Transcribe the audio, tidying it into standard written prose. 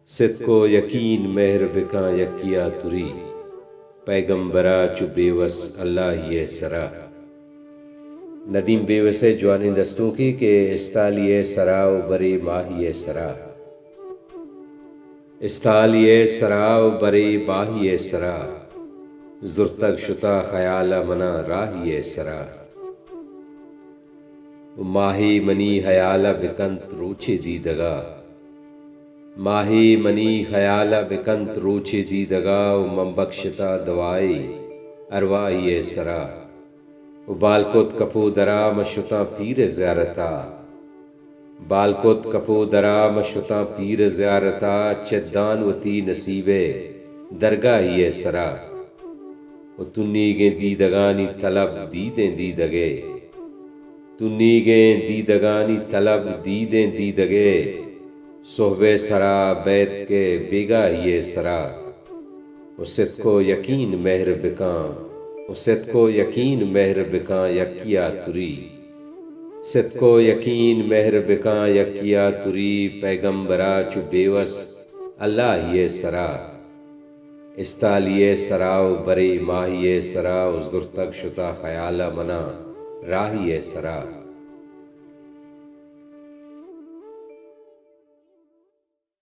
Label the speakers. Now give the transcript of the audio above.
Speaker 1: सिद्को यकीन मेहर बिका यकिया तुरी, पैगम्बरा चु बेवस अल्लाह ये सरा। नदीम बेवस जवानी दस्तों की के इस्तालिए सराव बरे माहिए सरा, इस्तालिए सराव बरे बाहिए सरा, जुर्तग शुता ख़याला मना राहिए सरा। माही मनी हयाला बिकंत रोचे दीदगा, माही मनी हयाला बिकंत रोचे दीदगा, मंबख्शता दवाई अरवाइए सरा। बालकोत कपो दरा मशुता पीर ज़ियारता, बालकोत कपो दरा मशुता पीर ज़ियारता, चद्दान वती नसीबे दरगाहिए सरा। तुन्नीगे दीदगानी तलब दीदें दीदगे, तुन्नीगे दीदगानी तलब दीदें दीदगे, सोहबे सरा बैत के बेगा ये सरा। उसित को यकीन मेहर बिका, उसित को यकीन मेहर बिका यकिया तुरी, सित को यकीन मेहर बिका यकिया तुरी, पैगम्बरा चु बेवस अल्लाह ये सरा। इस्तालिए सराव बरे माहिए सरा, जुर्तग शुता ख़याला मना राहिए सरा।